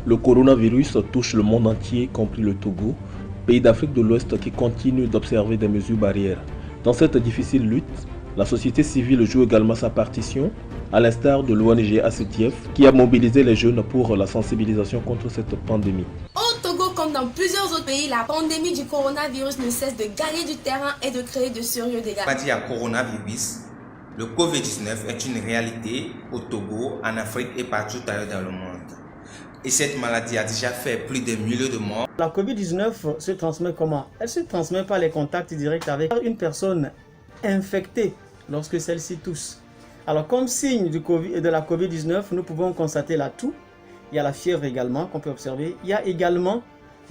Le coronavirus touche le monde entier, compris le Togo, pays d'Afrique de l'Ouest qui continue d'observer des mesures barrières. Dans cette difficile lutte, la société civile joue également sa partition, à l'instar de l'ONG ACTF qui a mobilisé les jeunes pour la sensibilisation contre cette pandémie. Au Togo, comme dans plusieurs autres pays, la pandémie du coronavirus ne cesse de gagner du terrain et de créer de sérieux dégâts. Parti à coronavirus, le Covid-19 est une réalité au Togo, en Afrique et partout ailleurs dans le monde. Et cette maladie a déjà fait plus de milliers de morts. La Covid-19 se transmet comment? Elle se transmet par les contacts directs avec une personne infectée lorsque celle-ci tousse. Alors comme signe de la Covid-19, nous pouvons constater la toux, il y a la fièvre également qu'on peut observer, il y a également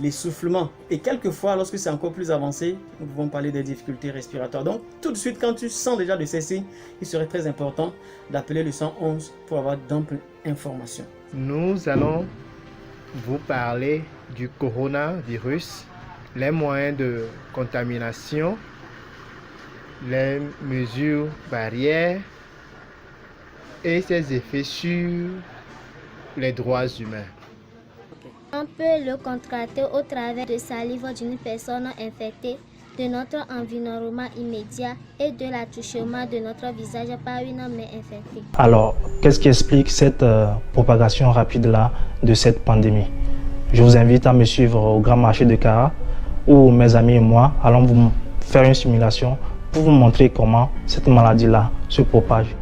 l'essoufflement. Et quelquefois, lorsque c'est encore plus avancé, nous pouvons parler des difficultés respiratoires. Donc tout de suite, quand tu sens déjà de ces signes, il serait très important d'appeler le 111 pour avoir d'amples informations. Nous allons vous parler du coronavirus, les moyens de contamination, les mesures barrières et ses effets sur les droits humains. On peut le contracter au travers de salive d'une personne infectée, de notre environnement immédiat et de l'attouchement de notre visage par une main infectée. Alors, qu'est-ce qui explique cette propagation rapide-là de cette pandémie? Je vous invite à me suivre au Grand Marché de Kara où mes amis et moi allons vous faire une simulation pour vous montrer comment cette maladie-là se propage.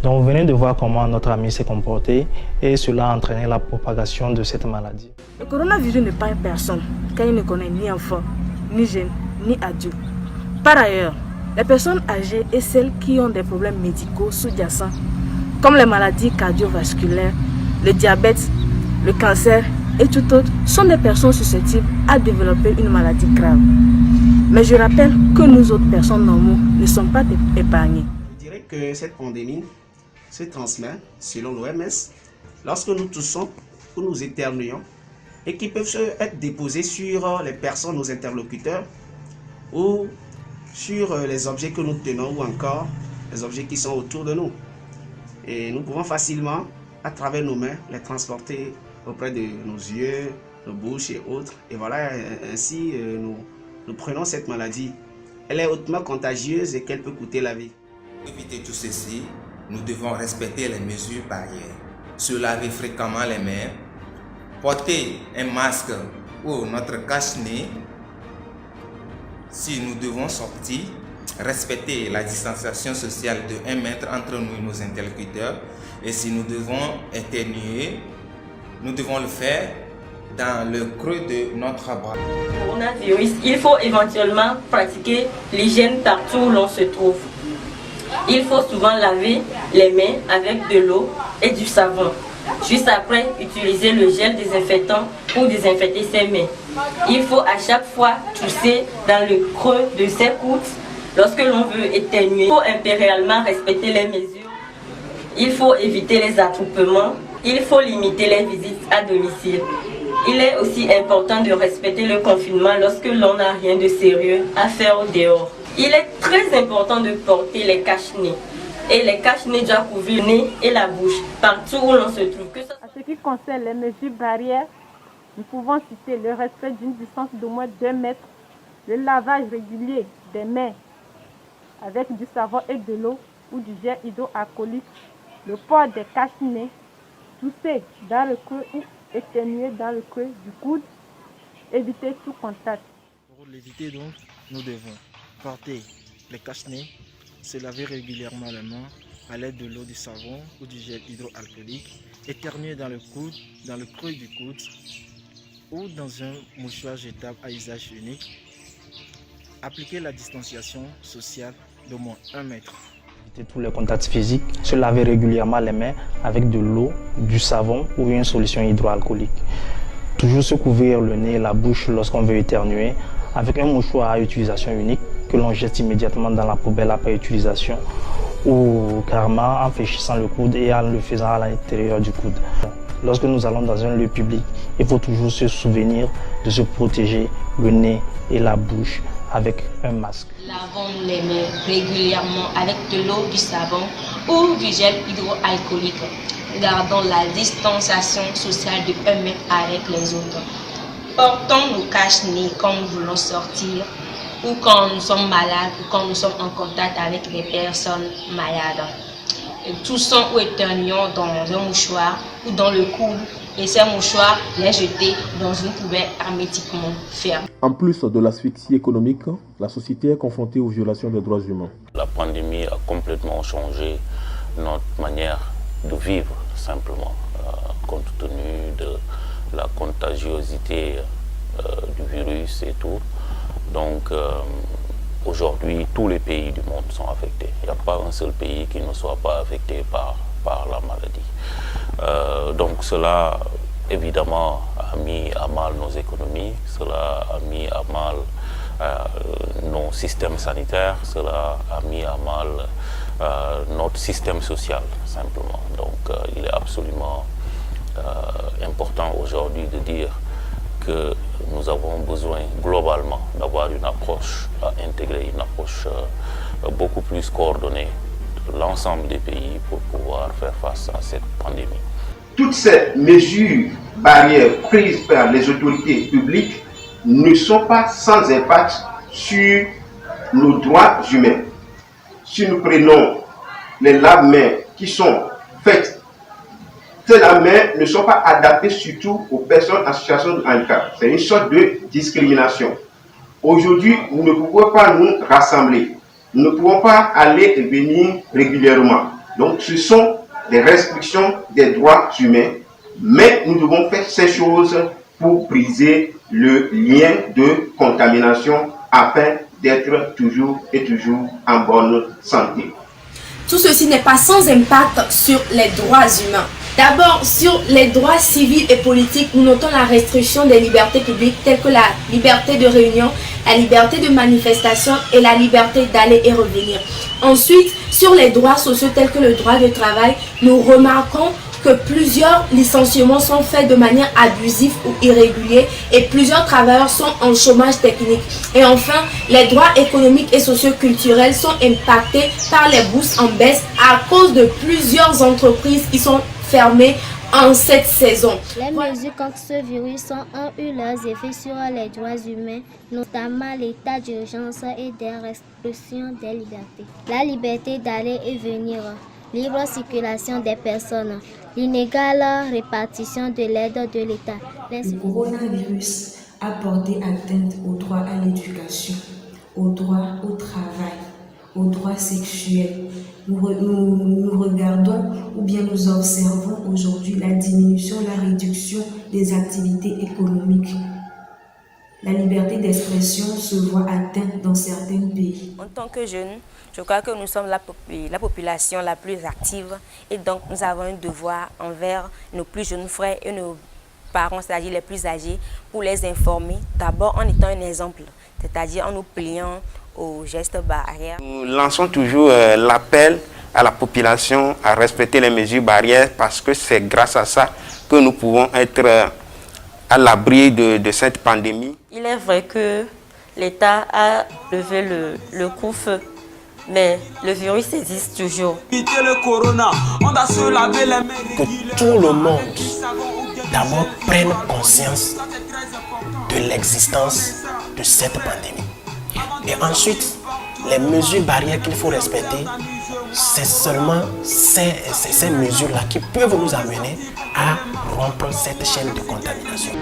Donc vous venez de voir comment notre ami s'est comporté et cela a entraîné la propagation de cette maladie. Le coronavirus ne parle personne car il ne connaît ni enfant, ni jeune, ni adulte. Par ailleurs, les personnes âgées et celles qui ont des problèmes médicaux sous-jacents comme les maladies cardiovasculaires, le diabète, le cancer et tout autre sont des personnes susceptibles à développer une maladie grave. Mais je rappelle que nous autres personnes normaux ne sommes pas épargnées. Je dirais que cette pandémie se transmet, selon l'OMS, lorsque nous toussons ou nous éternuons et qui peuvent être déposés sur les personnes, nos interlocuteurs ou sur les objets que nous tenons ou encore les objets qui sont autour de nous. Et nous pouvons facilement, à travers nos mains, les transporter auprès de nos yeux, nos bouches et autres. Et voilà, ainsi nous prenons cette maladie. Elle est hautement contagieuse et qu'elle peut coûter la vie. Pour éviter tout ceci, nous devons respecter les mesures barrières, se laver fréquemment les mains, porter un masque ou notre cache-nez si nous devons sortir, respecter la distanciation sociale de 1 mètre entre nous et nos interlocuteurs, et si nous devons éternuer, nous devons le faire dans le creux de notre bras. Coronavirus, il faut éventuellement pratiquer l'hygiène partout où l'on se trouve. Il faut souvent laver les mains avec de l'eau et du savon. Juste après, utiliser le gel désinfectant pour désinfecter ses mains. Il faut à chaque fois tousser dans le creux de ses coudes lorsque l'on veut éternuer. Il faut impéralement respecter les mesures. Il faut éviter les attroupements. Il faut limiter les visites à domicile. Il est aussi important de respecter le confinement lorsque l'on n'a rien de sérieux à faire au dehors. Il est très important de porter les cache-nez. Et les cache-nez doivent couvrir le nez et la bouche, partout où l'on se trouve. En ce qui concerne les mesures barrières, nous pouvons citer le respect d'une distance d'au moins 2 mètres, le lavage régulier des mains avec du savon et de l'eau ou du gel hydroalcoolique, le port des cache-nez, tousser dans le creux ou éternuer dans le creux du coude, éviter tout contact. Pour l'éviter donc, nous devons porter les cache-nez, se laver régulièrement les mains à l'aide de l'eau, du savon ou du gel hydroalcoolique, éternuer dans le coude, dans le creux du coude ou dans un mouchoir jetable à usage unique, appliquer la distanciation sociale d'au moins 1 mètre. Tous les contacts physiques, se laver régulièrement les mains avec de l'eau, du savon ou une solution hydroalcoolique. Toujours se couvrir le nez et la bouche lorsqu'on veut éternuer avec un mouchoir à utilisation unique que l'on jette immédiatement dans la poubelle après utilisation ou carrément en fléchissant le coude et en le faisant à l'intérieur du coude. Lorsque nous allons dans un lieu public, il faut toujours se souvenir de se protéger le nez et la bouche avec un masque. Lavons les mains régulièrement avec de l'eau, du savon ou du gel hydroalcoolique. Gardons la distanciation sociale de 1 mètre avec les autres. Portons nos cache-nez quand nous voulons sortir ou quand nous sommes malades ou quand nous sommes en contact avec les personnes malades. Toussons ou éternuons dans un mouchoir ou dans le coude et ces mouchoirs les jeter dans une poubelle hermétiquement fermée. En plus de l'asphyxie économique, la société est confrontée aux violations des droits humains. La pandémie a complètement changé notre manière de vivre, simplement, compte tenu de la contagiosité du virus et tout. Donc, aujourd'hui, tous les pays du monde sont affectés. Il n'y a pas un seul pays qui ne soit pas affecté par la maladie. Donc cela, évidemment, a mis à mal nos économies, cela a mis à mal nos systèmes sanitaires, cela a mis à mal notre système social, simplement. Donc il est absolument important aujourd'hui de dire que nous avons besoin globalement d'avoir une approche à intégrer, une approche beaucoup plus coordonnée de l'ensemble des pays pour pouvoir faire face à cette pandémie. Toutes ces mesures barrières prises par les autorités publiques ne sont pas sans impact sur nos droits humains. Si nous prenons les lave-mains qui sont faites, ces lave-mains ne sont pas adaptées surtout aux personnes en situation de handicap. C'est une sorte de discrimination. Aujourd'hui, nous ne pouvons pas nous rassembler. Nous ne pouvons pas aller et venir régulièrement. Donc, ce sont des restrictions des droits humains. Mais nous devons faire ces choses pour briser le lien de contamination afin d'être toujours et toujours en bonne santé. Tout ceci n'est pas sans impact sur les droits humains. D'abord, sur les droits civils et politiques, nous notons la restriction des libertés publiques telles que la liberté de réunion, la liberté de manifestation et la liberté d'aller et revenir. Ensuite, sur les droits sociaux tels que le droit de travail, nous remarquons que plusieurs licenciements sont faits de manière abusive ou irrégulière et plusieurs travailleurs sont en chômage technique. Et enfin, les droits économiques et socio-culturels sont impactés par les bourses en baisse à cause de plusieurs entreprises qui sont fermées en cette saison. Les mesures contre ce virus ont eu leurs effets sur les droits humains, notamment l'état d'urgence et des restrictions des libertés. La liberté d'aller et venir, libre circulation des personnes, l'inégale répartition de l'aide de l'État. Le coronavirus a porté atteinte au droit à l'éducation, au droit au travail, au droit sexuel. Nous regardons ou bien nous observons aujourd'hui la diminution, la réduction des activités économiques. La liberté d'expression se voit atteinte dans certains pays. En tant que jeunes, je crois que nous sommes la population la plus active et donc nous avons un devoir envers nos plus jeunes frères et nos parents, c'est-à-dire les plus âgés, pour les informer, d'abord en étant un exemple, c'est-à-dire en nous pliant aux gestes barrières. Nous lançons toujours l'appel à la population à respecter les mesures barrières parce que c'est grâce à ça que nous pouvons être à l'abri de cette pandémie. Il est vrai que l'État a levé le couvre-feu, mais le virus existe toujours. Que tout le monde d'abord prenne conscience de l'existence de cette pandémie. Et ensuite, les mesures barrières qu'il faut respecter, c'est seulement ces mesures-là qui peuvent nous amener à rompre cette chaîne de contamination.